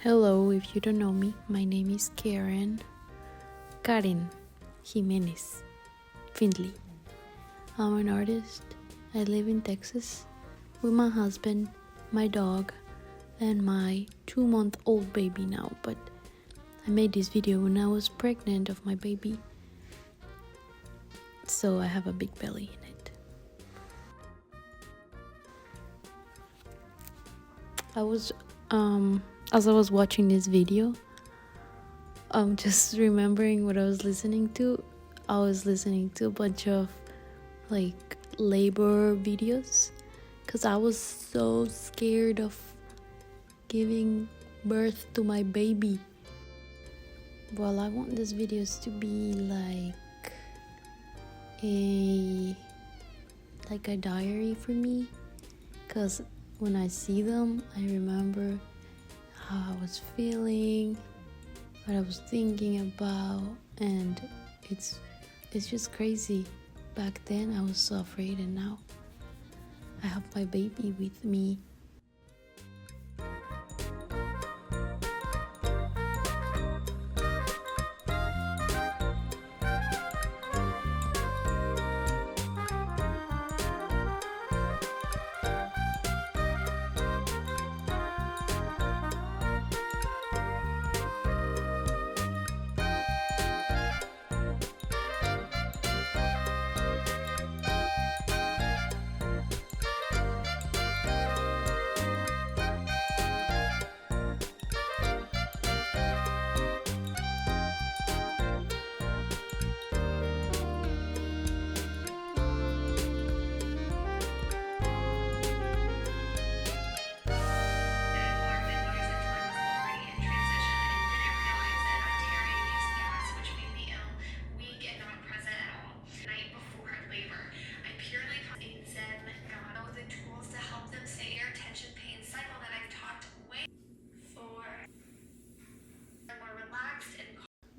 Hello, if you don't know me, my name is Karen Jimenez Findley. I'm an artist. I live in Texas with my husband, my dog, and my 2-month-old baby now. But I made this video when I was pregnant of my baby, so I have a big belly in it. As I was watching this video, just remembering what I was listening to. I was listening to a bunch of labor videos because I was so scared of giving birth to my baby. Well, I want these videos to be like a diary for me, because when I see them, I remember how I was feeling, what I was thinking about, and it's just crazy. Back then I was so afraid, and now I have my baby with me.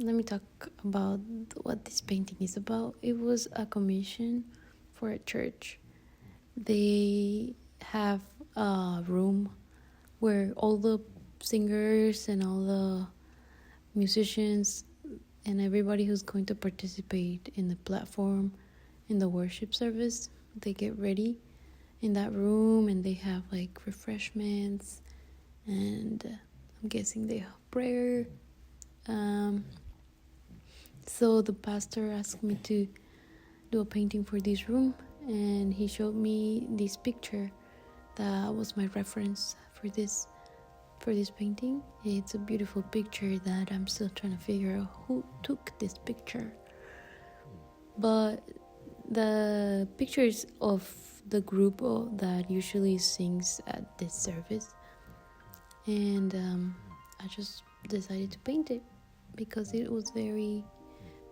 Let me talk about what this painting is about. It was a commission for a church. They have a room where all the singers and all the musicians and everybody who's going to participate in the platform in the worship service, they get ready in that room, and they have refreshments, and I'm guessing they have prayer. So the pastor asked me to do a painting for this room, and he showed me this picture that was my reference for this painting. It's a beautiful picture that I'm still trying to figure out who took this picture. But the pictures of the group that usually sings at this service, and I just decided to paint it because it was very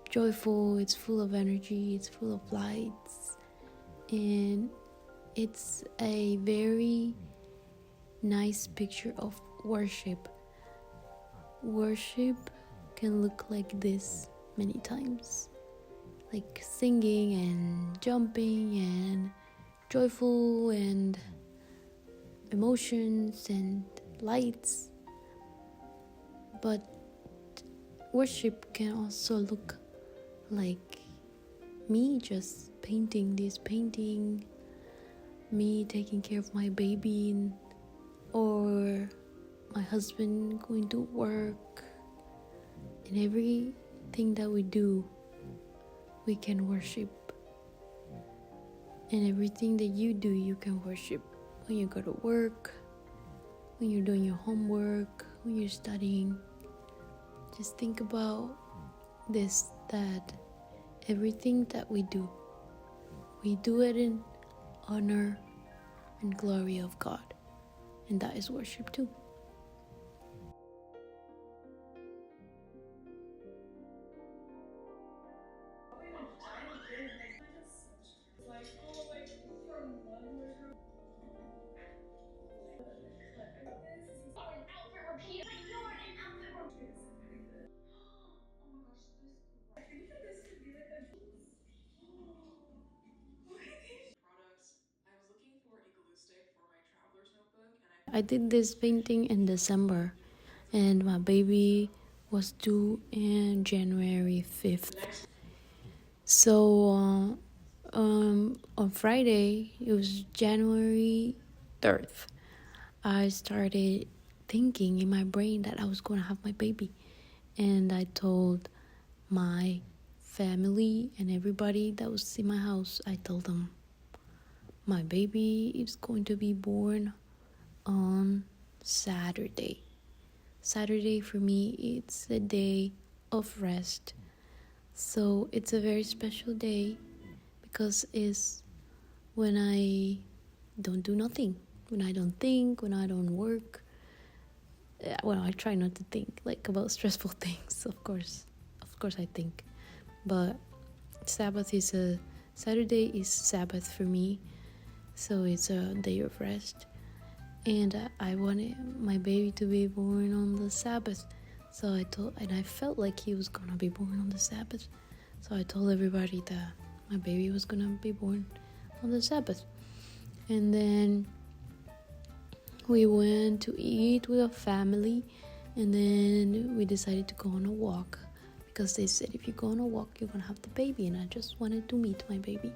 joyful. It's full of energy, it's full of lights, and it's a very nice picture of worship. Worship can look like this many times, like singing and jumping and joyful and emotions and lights. But worship can also look like me just painting this painting, me taking care of my baby, or my husband going to work. And everything that we do, we can worship. And everything that you do, you can worship. When you go to work, when you're doing your homework, when you're studying, just think about this, that everything that we do it in honor and glory of God, and that is worship too. I did this painting in December, and my baby was due in January 5th. So on Friday, it was January 3rd, I started thinking in my brain that I was going to have my baby. And I told my family and everybody that was in my house, I told them, my baby is going to be born on Saturday. Saturday for me, it's a day of rest. So it's a very special day because it's when I don't do nothing, when I don't think, when I don't work. Well, I try not to think like about stressful things, of course I think, but Saturday is Sabbath for me, so it's a day of rest, and I wanted my baby to be born on the Sabbath, so I felt like he was gonna be born on the Sabbath, so I told everybody that my baby was gonna be born on the Sabbath. And then we went to eat with a family, and then we decided to go on a walk because they said if you go on a walk you're gonna have the baby, and I just wanted to meet my baby.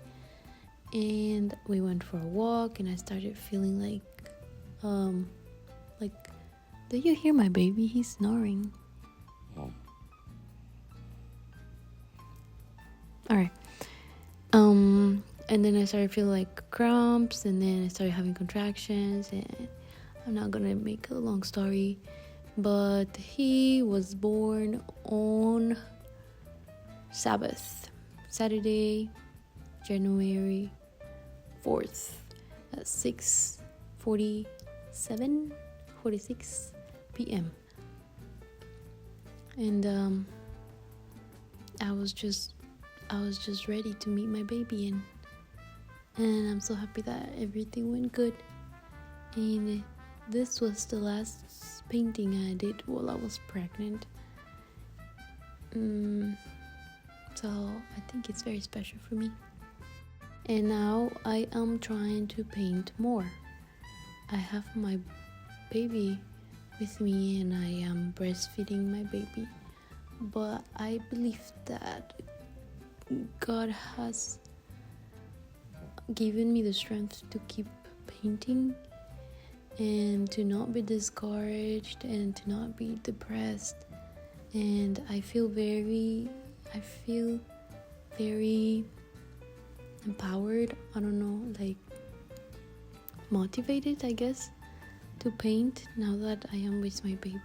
And we went for a walk, and I started feeling like do you hear my baby? He's snoring. Alright. And then I started feeling like cramps, and then I started having contractions, and I'm not gonna make a long story, but he was born on Sabbath, Saturday, January 4th at 46 p.m. And I was just ready to meet my baby, and I'm so happy that everything went good. And this was the last painting I did while I was pregnant. So I think it's very special for me. And now I am trying to paint more. I have my baby with me, and I am breastfeeding my baby. But I believe that God has given me the strength to keep painting and to not be discouraged and to not be depressed. And I feel very empowered, I don't know, like motivated, I guess, to paint now that I am with my baby.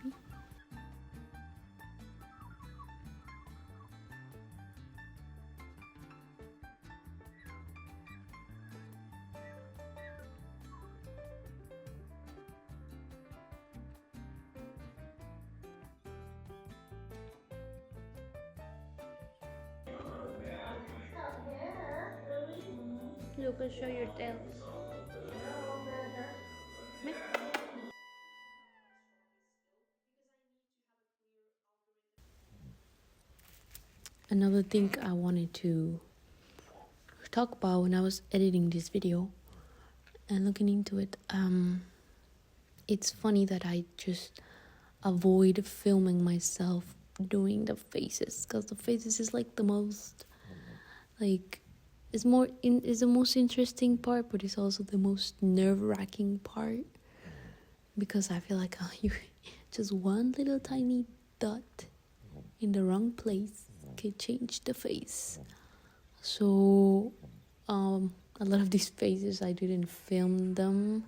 Lucas, show your tail. Another thing I wanted to talk about when I was editing this video and looking into it, it's funny that I just avoid filming myself doing the faces, because the faces is like the most, like, is the most interesting part, but it's also the most nerve-wracking part, because I feel like you just one little tiny dot in the wrong place can change the face. So a lot of these faces I didn't film them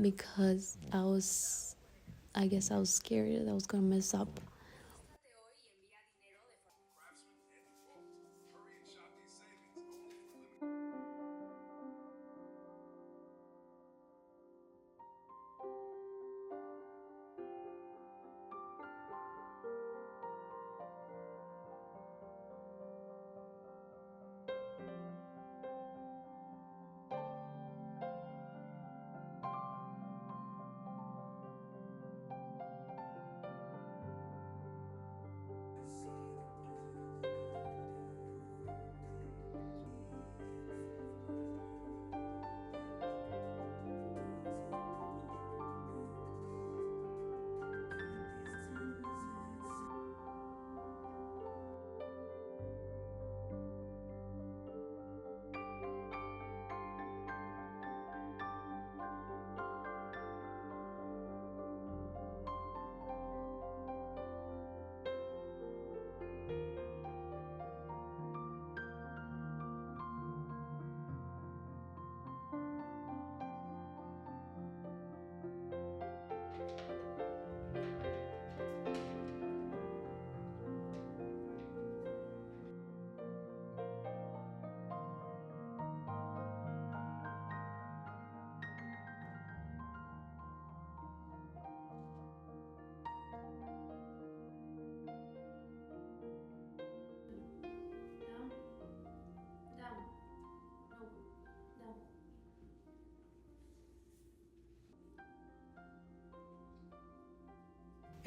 because I guess I was scared that I was gonna mess up.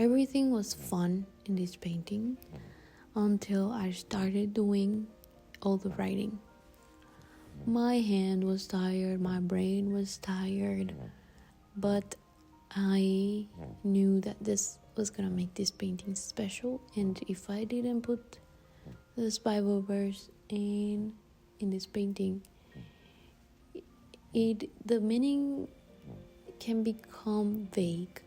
everything was fun in this painting until I started doing all the writing. My hand was tired, my brain was tired, but I knew that this was gonna make this painting special, and if I didn't put this Bible verse in this painting, the meaning can become vague.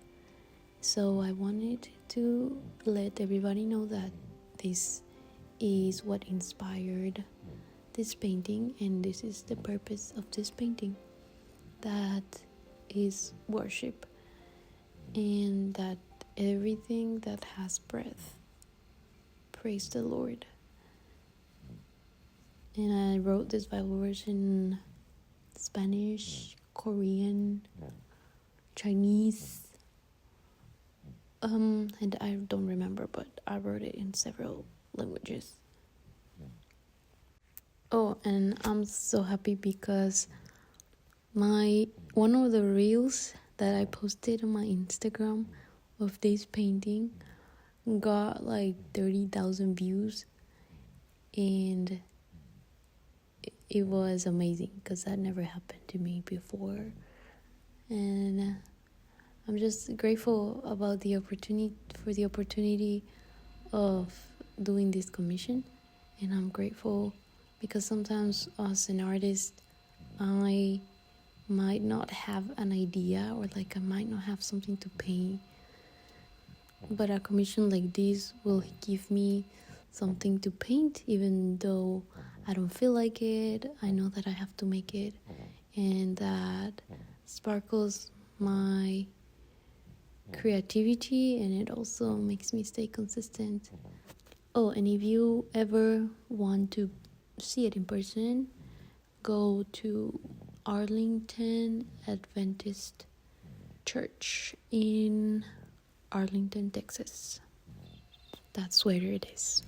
So I wanted to let everybody know that this is what inspired this painting, and this is the purpose of this painting, that is worship, and that everything that has breath, praise the Lord. And I wrote this Bible verse in Spanish, Korean, Chinese, and I don't remember, but I wrote it in several languages. Oh, and I'm so happy because one of the reels that I posted on my Instagram of this painting got like 30,000 views, and it was amazing because that never happened to me before. And I'm just grateful about the opportunity of doing this commission, and I'm grateful because sometimes as an artist I might not have an idea, or like I might not have something to paint, but a commission like this will give me something to paint. Even though I don't feel like it, I know that I have to make it, and that sparkles my creativity, and it also makes me stay consistent. Oh, and if you ever want to see it in person, go to Arlington Adventist Church in Arlington, Texas. That's where it is.